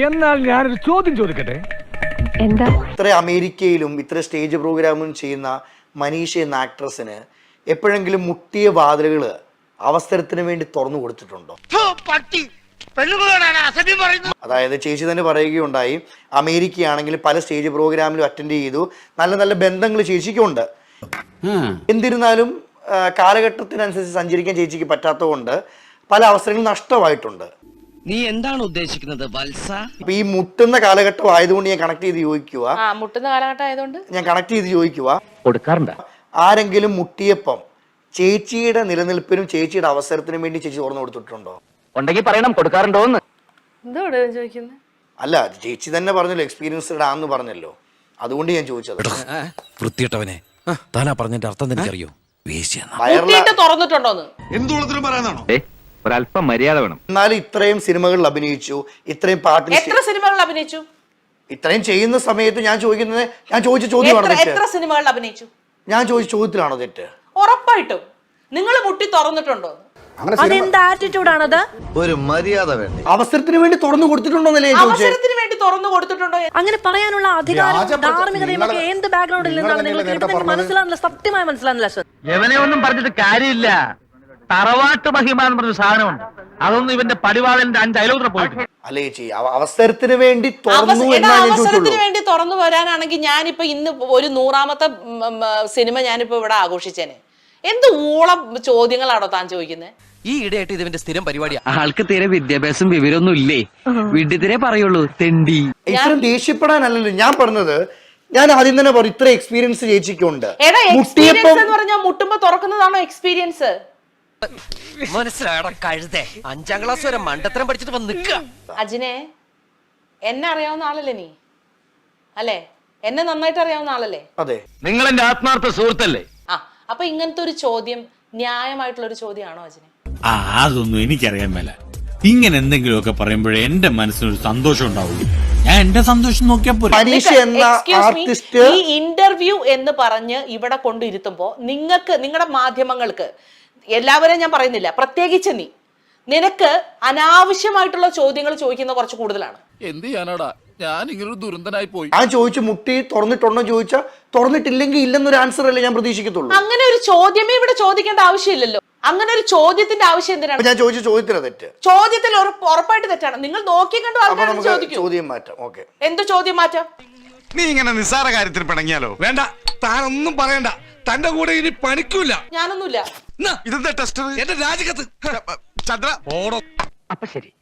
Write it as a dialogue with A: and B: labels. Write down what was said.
A: എന്നാൽ ഞാനൊരു ചോദ്യം ചോദിക്കട്ടെ.
B: എന്താ?
C: ഇത്ര അമേരിക്കയിലും ഇത്ര സ്റ്റേജ് പ്രോഗ്രാമും ചെയ്യുന്ന മനീഷ എന്ന ആക്ട്രസിന് എപ്പോഴെങ്കിലും മുട്ടിയ വാതിലുകൾ അവസരത്തിന് വേണ്ടി തുറന്നു കൊടുത്തിട്ടുണ്ടോ? അതായത് ചേച്ചി തന്നെ പറയുകയുണ്ടായി, അമേരിക്കയാണെങ്കിൽ പല സ്റ്റേജ് പ്രോഗ്രാമിലും അറ്റൻഡ് ചെയ്തു, നല്ല നല്ല ബന്ധങ്ങൾ ചേച്ചിക്കുണ്ട്. എന്നിരുന്നാലും കാലഘട്ടത്തിനനുസരിച്ച് സഞ്ചരിക്കാൻ ചേച്ചിക്ക് പറ്റാത്തതുകൊണ്ട് പല അവസരങ്ങളും നഷ്ടമായിട്ടുണ്ട്.
D: നീ എന്താണ് ഉദ്ദേശിക്കുന്നത് വത്സ?
C: ഇപ്പൊ ഈ മുട്ടുന്ന കാലഘട്ടം ആയതുകൊണ്ട് ഞാൻ കണക്ട് ചെയ്ത് ചോദിക്കുക,
E: മുട്ടുന്ന കാലഘട്ടം ആയതുകൊണ്ട്
C: ഞാൻ കണക്ട് ചെയ്ത് ചോദിക്കുക,
A: കൊടുക്കാറുണ്ട്.
C: ആരെങ്കിലും മുട്ടിയപ്പം ചേച്ചിയുടെ നിലനിൽപ്പിനും ചേച്ചിയുടെ അവസരത്തിനും വേണ്ടി ചേച്ചി തുറന്നു കൊടുത്തിട്ടുണ്ടോ?
A: ഉണ്ടെങ്കിൽ പറയണം, കൊടുക്കാറുണ്ടോന്ന്.
E: എന്തോട് ചോദിക്കുന്നത്?
C: അല്ല, ചേച്ചി തന്നെ പറഞ്ഞല്ലോ എക്സ്പീരിയൻസ്ഡ് ആണെന്ന് പറഞ്ഞല്ലോ, അതുകൊണ്ട് ഞാൻ ചോദിച്ചത്.
F: വൃത്തിയിട്ടവനെ, താനാ പറഞ്ഞതിന്റെ അർത്ഥം എനിക്കറിയോ?
E: തുറന്നിട്ടുണ്ടോന്ന്
G: എന്തുള്ളതിനും പറയാനാണോ?
A: ഒരല്പം മര്യാദ വേണം.
C: എന്നാലും ഇത്രയും സിനിമകളിൽ അഭിനയിച്ചു, ഇത്രയും പാട്ടിൽ,
E: എത്ര സിനിമകളിൽ അഭിനയിച്ചു?
C: ഇത്രയും ചെയ്യുന്ന സമയത്ത് ഞാൻ ചോദിക്കുന്നത്, ഞാൻ ചോദിച്ച ചോദ്യമാണോ തെറ്റ്?
E: എത്ര സിനിമകളിൽ അഭിനയിച്ചു?
C: ഞാൻ ചോദിച്ച ചോദ്യത്തിലാണോ തെറ്റ്?
E: ഉറപ്പായിട്ടും. നിങ്ങൾ മുട്ടി തുറന്നിട്ടുണ്ടോ?
B: അതെന്ത് ആറ്റിറ്റ്യൂഡാണത്?
G: ഒരു മര്യാദ വേണ്ടേ?
C: അവസരത്തിന് വേണ്ടി തുറന്നു കൊടുത്തിട്ടുണ്ടോന്നല്ലേ ഞാൻ ചോദിച്ചത്?
E: അവസരത്തിന് വേണ്ടി തുറന്നു കൊടുത്തിട്ടുണ്ടോ?
B: അങ്ങനെ പറയാനുള്ള അധികാരം ധാർമ്മികതയും ഒക്കെ എന്ത് ബാക്ക്ഗ്രൗണ്ടിൽ നിന്നാണ് നിങ്ങൾക്ക് മനസ്സിലാകുന്നില്ല, സത്യമായി മനസ്സിലാകുന്നില്ല സർ.
A: എവനെ ഒന്നും പറഞ്ഞിട്ട് കാര്യമില്ല. തറവാട്ട് മഹിമ എന്ന് പറഞ്ഞ സാധനമുണ്ട്, അതൊന്നും ഇവന്റെ പടിവാളന്റെ 5 അയലോത്ര പോയിട്ട്.
C: അല്ലേ ചേച്ചി, അവസരത്തിന് വേണ്ടി തുറന്നു എന്നാ ഞാൻ ചോദിച്ചുള്ളൂ.
E: അവസരത്തിന് വേണ്ടി തുറന്നു വരാനാണെങ്കിൽ ഞാനിപ്പോ ഇന്ന് ഒരു 100ാമത്തെ സിനിമ ഞാനിപ്പോ ഇവിടെ ആഘോഷിച്ചേനെ. എന്ത് ഊളം ചോദ്യങ്ങളാണോ താൻ ചോദിക്കുന്നത്?
D: ഈ ഇടയായിട്ട് ഇതിന്റെ സ്ഥിരം പരിപാടിയാ.
H: ആൾക്ക് തീരെ വിദ്യാഭ്യാസം വിവരമൊന്നും ഇല്ലേ? വീട്ടിൽ പറയുള്ളൂ തെണ്ടി.
C: ഇത്രയും ദേഷ്യപ്പെടാനല്ലല്ലോ ഞാൻ പറഞ്ഞത്. ഞാൻ ആദ്യം തന്നെ പറഞ്ഞു, ഇത്ര എക്സ്പീരിയൻസ് ചേച്ചിക്കുണ്ട്.
E: എക്സ്പീരിയൻസ് എന്ന് പറഞ്ഞാൽ മുട്ടുമ്പോ തുറക്കുന്നതാണോ എക്സ്പീരിയൻസ്?
D: മനസ്സിലായടാ കഴുതേ, 5ാം ക്ലാസ് വരെ മണ്ടത്തരം പഠിച്ചിട്ട് വന്ന് നിൽക്കുക.
E: അജിനെ, എന്നെ അറിയാവുന്ന ആളല്ലേ നീ? അല്ലേ? എന്നെ നന്നായിട്ട് അറിയാവുന്ന ആളല്ലേ?
C: അതെ.
A: നിങ്ങൾ എന്റെ ആത്മാർത്ഥ സുഹൃത്തല്ലേ?
E: അപ്പൊ ഇങ്ങനത്തെ ഒരു ചോദ്യം ന്യായമായിട്ടുള്ള ഒരു ചോദ്യമാണോ അജിനെ?
I: അതൊന്നും എനിക്കറിയാൻ മേല. ഇങ്ങനെ എന്തെങ്കിലുമൊക്കെ പറയുമ്പോഴേ എന്റെ മനസ്സിനൊരു സന്തോഷം ഉണ്ടാവുള്ളൂ. ഞാൻ എന്റെ സന്തോഷം നോക്കിയാ പോലും.
E: ഈ ഇന്റർവ്യൂ എന്ന് പറഞ്ഞ് ഇവിടെ കൊണ്ടിരുത്തുമ്പോ നിങ്ങൾക്ക്, നിങ്ങളുടെ മാധ്യമങ്ങൾക്ക്, എല്ലാവരെയും ഞാൻ പറയുന്നില്ല, പ്രത്യേകിച്ച് നിനക്ക് അനാവശ്യമായിട്ടുള്ള ചോദ്യങ്ങൾ ചോദിക്കുന്ന കുറച്ച് കൂടുതലാണ്.
F: എന്ത് ചെയ്യാനാടാ, ഞാൻ ഇങ്ങനൊരു ദുരന്തനായി പോയി.
C: ഞാൻ ചോദിച്ചു, മുട്ടി തുറന്നിട്ടുണ്ടോ ചോദിച്ചാൽ തുറന്നിട്ടില്ലെങ്കിൽ ഇല്ലെന്നൊരു ആൻസർ അല്ലേ ഞാൻ പ്രതീക്ഷിക്കത്തുള്ളൂ.
E: അങ്ങനെ ഒരു ചോദ്യമേ ഇവിടെ ചോദിക്കേണ്ട ആവശ്യമില്ലല്ലോ. അങ്ങനെ ഒരു ചോദ്യത്തിന്റെ ആവശ്യം എന്തിനാണ്?
C: ഞാൻ ചോദിച്ച ചോദ്യത്തിനാ തെറ്റ്.
E: ചോദ്യത്തിൽ ഉറപ്പായിട്ട് തെറ്റാണ്. നിങ്ങൾ നോക്കി കണ്ടു ആൾക്കാരോട് ചോദിക്കും.
C: ചോദ്യം മാറ്റാം. ഓക്കെ,
E: എന്ത് ചോദ്യം മാറ്റാം?
G: നീ ഇങ്ങനെ നിസ്സാര കാര്യത്തിൽ പിണങ്ങിയാലോ? വേണ്ട, താനൊന്നും പറയണ്ട. തന്റെ കൂടെ ഇനി പണിക്കൂല.
E: ഞാനൊന്നുമില്ല.
G: ഇതെന്താ ടെസ്റ്റർ? എന്റെ രാജിക്കത്ത് ചന്ദ്ര ഓടോ.
A: അപ്പൊ ശരി.